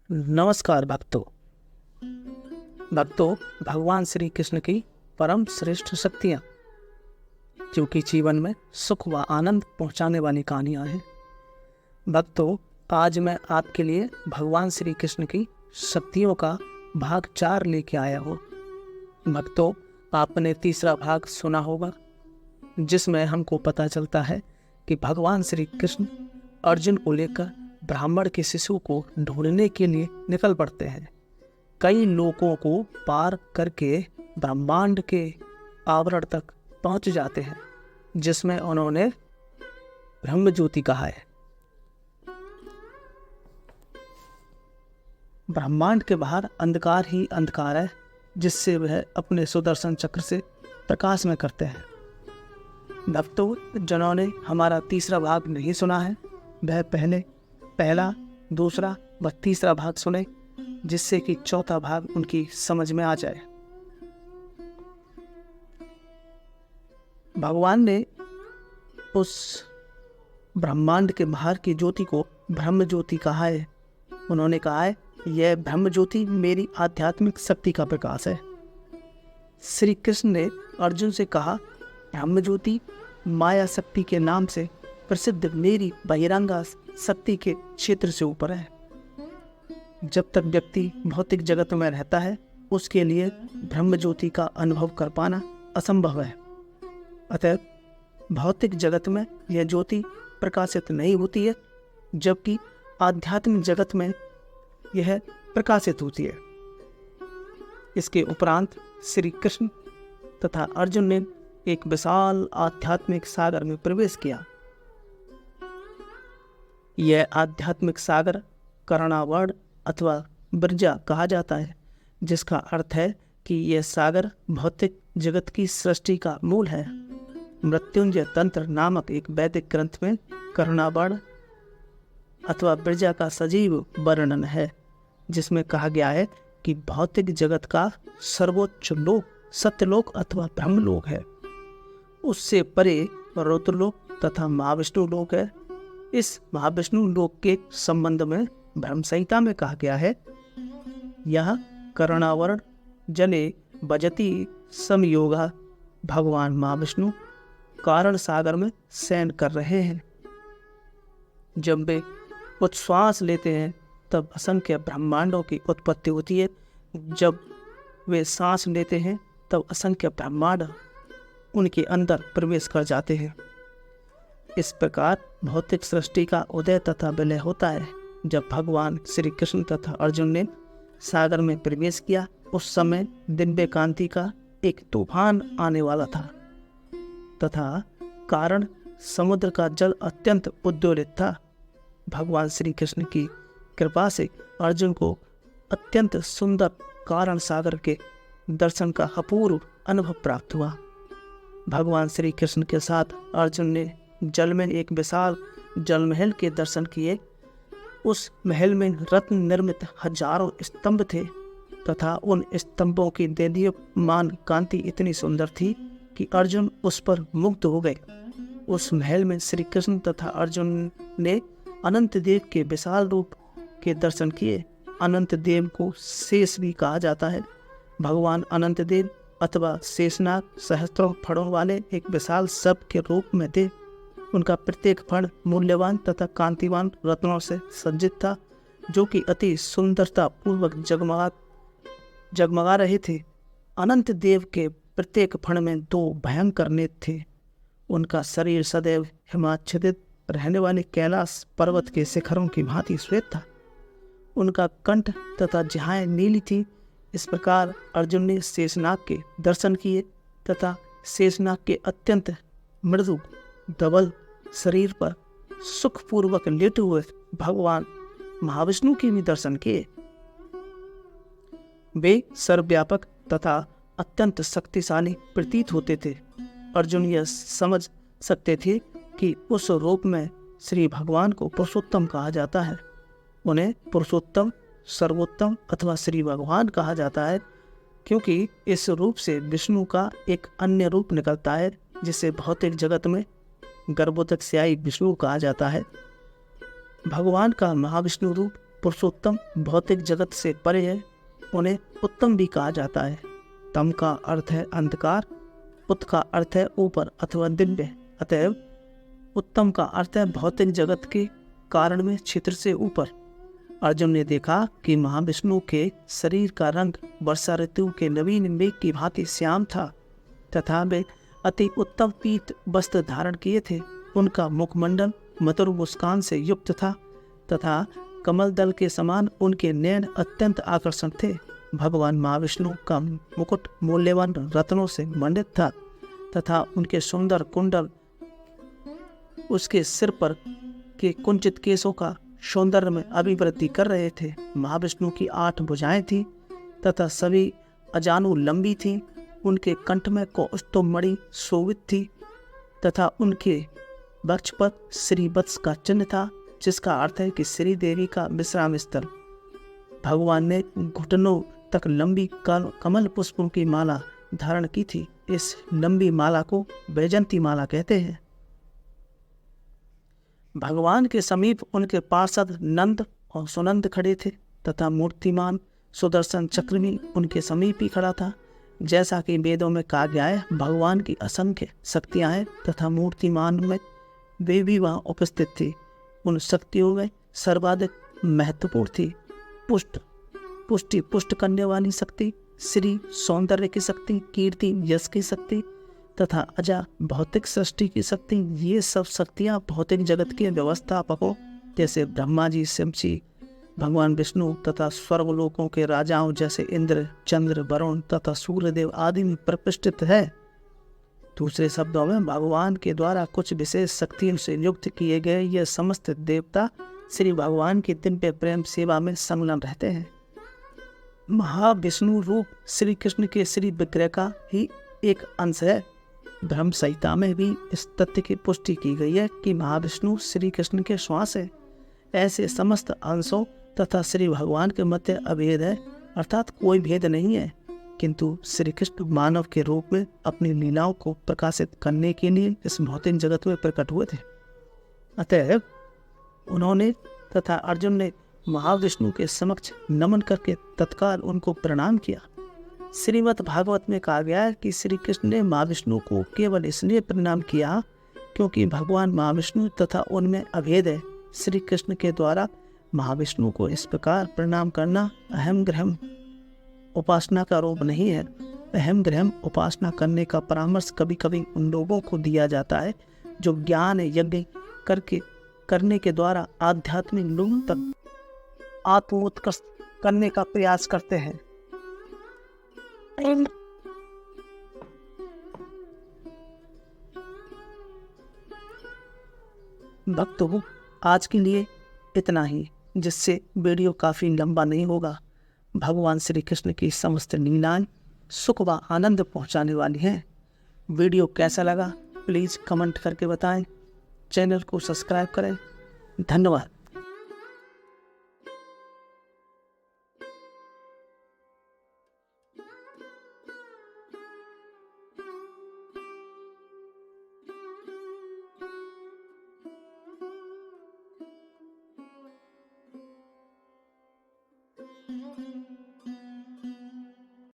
नमस्कार भक्तों भगवान श्री कृष्ण की परम श्रेष्ठ शक्तियाँ जो कि जीवन में सुख व आनंद पहुँचाने वाली कहानियाँ हैं। भक्तों, आज मैं आपके लिए भगवान श्री कृष्ण की शक्तियों का भाग 4 लेके आया हूँ। भक्तों, आपने तीसरा भाग सुना होगा जिसमें हमको पता चलता है कि भगवान श्री कृष्ण अर्जुन को लेकर ब्राह्मण के शिशु को ढूंढने के लिए निकल पड़ते हैं। कई लोगों को पार करके ब्रह्मांड के आवरण तक पहुंच जाते हैं जिसमें उन्होंने ब्रह्म ज्योति कहा है। ब्रह्मांड के बाहर अंधकार ही अंधकार है जिससे वह अपने सुदर्शन चक्र से प्रकाश में करते हैं। भक्तों, जिन्होंने हमारा तीसरा भाग नहीं सुना है वह पहला, दूसरा व तीसरा भाग सुने जिससे कि चौथा भाग उनकी समझ में आ जाए। भगवान ने उस ब्रह्मांड के बाहर की ज्योति को ब्रह्म ज्योति कहा है। उन्होंने कहा है, यह ब्रह्म ज्योति मेरी आध्यात्मिक शक्ति का प्रकाश है। श्री कृष्ण ने अर्जुन से कहा, ब्रह्म ज्योति माया शक्ति के नाम से प्रसिद्ध मेरी बहिरंगा शक्ति के क्षेत्र से ऊपर है। जब तक व्यक्ति भौतिक जगत में रहता है उसके लिए ब्रह्म ज्योति का अनुभव कर पाना असंभव है। अतः भौतिक जगत में यह ज्योति प्रकाशित नहीं होती है, जबकि आध्यात्मिक जगत में यह प्रकाशित होती है। इसके उपरांत श्री कृष्ण तथा अर्जुन ने एक विशाल आध्यात्मिक सागर में प्रवेश किया। यह आध्यात्मिक सागर कर्णावर्ण अथवा बिरजा कहा जाता है, जिसका अर्थ है कि यह सागर भौतिक जगत की सृष्टि का मूल है। मृत्युंजय तंत्र नामक एक वैदिक ग्रंथ में कर्णावर्ण अथवा बिरजा का सजीव वर्णन है, जिसमें कहा गया है कि भौतिक जगत का सर्वोच्च लोक सत्यलोक अथवा ब्रह्मलोक है। उससे परे रुद्रलोक तथा महाविष्णु लोक है। इस महाविष्णु लोक के संबंध में ब्रह्म संहिता में कहा गया है, यह कर्णावरण जले बजती समयोगा। भगवान महाविष्णु कारण सागर में शयन कर रहे हैं। जब वे उच्छ्वास लेते हैं तब असंख्य ब्रह्मांडों की उत्पत्ति होती है। जब वे सांस लेते हैं तब असंख्य ब्रह्मांड उनके अंदर प्रवेश कर जाते हैं। इस प्रकार भौतिक सृष्टि का उदय तथा विलय होता है। जब भगवान श्री कृष्ण तथा अर्जुन ने सागर में प्रवेश किया उस समय दिव्य कांति का एक तूफान आने वाला था तथा कारण समुद्र का जल अत्यंत उद्वेलित था। भगवान श्री कृष्ण की कृपा से अर्जुन को अत्यंत सुंदर कारण सागर के दर्शन का अपूर्व अनुभव प्राप्त हुआ। भगवान श्री कृष्ण के साथ अर्जुन ने जल में एक विशाल जल महल के दर्शन किए। उस महल में रत्न निर्मित हजारों स्तंभ थे तथा उन स्तंभों की देदीप्यमान कांति इतनी सुंदर थी कि अर्जुन उस पर मुग्ध हो गए। उस महल में श्री कृष्ण तथा अर्जुन ने अनंत देव के विशाल रूप के दर्शन किए। अनंत देव को शेष भी कहा जाता है। भगवान अनंत देव अथवा शेषनाग सहस्त्रों फणों वाले एक विशाल सर्प के रूप में थे। उनका प्रत्येक फण मूल्यवान तथा कांतिवान रत्नों से सज्जित था, जो कि अति सुंदरता पूर्वक जगमगा रहे थे। अनंत देव के प्रत्येक फण में 2 भयंकर नेत्र थे। उनका शरीर सदैव हिमाच्छादित रहने वाले कैलाश पर्वत के शिखरों की भांति श्वेत था। उनका कंठ तथा जिहाएं नीली थी। इस प्रकार अर्जुन ने शेषनाग के दर्शन किए तथा शेषनाग के अत्यंत मृदु धवल शरीर पर सुखपूर्वक लेटे हुए भगवान महाविष्णु के भी दर्शन किए। वे सर्वव्यापक तथा अत्यंत शक्तिशाली प्रतीत होते थे। अर्जुन यह समझ सकते थे कि उस रूप में श्री भगवान को पुरुषोत्तम कहा जाता है। उन्हें पुरुषोत्तम, सर्वोत्तम अथवा श्री भगवान कहा जाता है क्योंकि इस रूप से विष्णु का एक अन्य रूप निकलता है जिसे भौतिक जगत में गर्भोदक स्यायी विष्णु कहा जाता है। भगवान का महाविष्णु रूप पुरुषोत्तम भौतिक जगत से परे है, उन्हें उत्तम भी कहा जाता है। तम का अर्थ है अंधकार, उत का अर्थ है ऊपर अथवा दिव्य, अतएव उत्तम का अर्थ है भौतिक जगत के कारण में क्षेत्र से ऊपर। अर्जुन ने देखा कि महाविष्णु के शरीर का रंग वर्षा ऋतु के नवीन मेघ की भांति श्याम था तथा वे अति उत्तम पीत वस्त्र धारण किए थे। उनका मुखमंडल मधुर मुस्कान से युक्त था तथा कमल दल के समान उनके नयन अत्यंत आकर्षण थे। भगवान महाविष्णु का मुकुट मूल्यवान रत्नों से मंडित था तथा उनके सुंदर कुंडल उसके सिर पर के कुंचित केशों का सौंदर्य में अभिवृद्धि कर रहे थे। महाविष्णु की 8 भुजाएं थीं तथा सभी अजानु लंबी थीं। उनके कंठ में कौस्तुभ मणि शोभित थी तथा उनके वक्ष पर श्रीवत्स का चिन्ह था, जिसका अर्थ है कि श्री देवी का विश्राम स्थल। भगवान ने घुटनों तक लंबी कमल पुष्पों की माला धारण की थी। इस लंबी माला को वैजंती माला कहते हैं। भगवान के समीप उनके पार्षद नंद और सुनंद खड़े थे तथा मूर्तिमान सुदर्शन चक्र भी उनके समीप ही खड़ा था। जैसा कि वेदों में कहा गया है, भगवान की असंख्य शक्तियां हैं तथा मूर्तिमान में वे भी वहाँ उपस्थित थी। उन शक्तियों में सर्वाधिक महत्वपूर्ण थी पुष्टि करने वाली शक्ति, श्री सौंदर्य की शक्ति, कीर्ति यश की शक्ति तथा अजा भौतिक सृष्टि की शक्ति। ये सब शक्तियाँ भौतिक जगत के व्यवस्थापकों जैसे ब्रह्मा जी, शिव जी, भगवान विष्णु तथा स्वर्गलोकों के राजाओं जैसे इंद्र, चंद्र, वरुण तथा सूर्यदेव आदि में प्रतिष्ठित है। दूसरे शब्दों में भगवान के द्वारा कुछ विशेष शक्तियों से युक्त किए गए ये समस्त देवता श्री भगवान की दिव्य प्रेम सेवा में संलग्न रहते हैं। महाविष्णु रूप श्री कृष्ण के श्री विग्रह का ही एक अंश है। ब्रह्म संहिता में भी इस तथ्य की पुष्टि की गई है कि महाविष्णु श्री कृष्ण के श्वास है। ऐसे समस्त अंशों तथा श्री भगवान के मध्य अभेद है, अर्थात कोई भेद नहीं है, किंतु श्री कृष्ण मानव के रूप में अपनी लीलाओं को प्रकाशित करने के लिए इस भौतिक जगत में प्रकट हुए थे। अतः उन्होंने तथा अर्जुन ने महाविष्णु के समक्ष नमन करके तत्काल उनको प्रणाम किया। श्रीमद् भागवत में कहा गया है कि श्री कृष्ण ने महाविष्णु को केवल इसलिए प्रणाम किया क्योंकि भगवान महाविष्णु तथा उनमें अभेद है। श्री कृष्ण के द्वारा महाविष्णु को इस प्रकार प्रणाम करना अहम ग्रहम उपासना का रूप नहीं है। अहम ग्रहम उपासना करने का परामर्श कभी कभी उन लोगों को दिया जाता है जो ज्ञान यज्ञ करने के द्वारा आध्यात्मिक लोगों तक आत्मोत्कर्ष करने का प्रयास करते हैं। भक्तों, आज के लिए इतना ही, जिससे वीडियो काफ़ी लंबा नहीं होगा। भगवान श्री कृष्ण की समस्त लीलाएं सुख व आनंद पहुंचाने वाली हैं। वीडियो कैसा लगा प्लीज़ कमेंट करके बताएं। चैनल को सब्सक्राइब करें। धन्यवाद।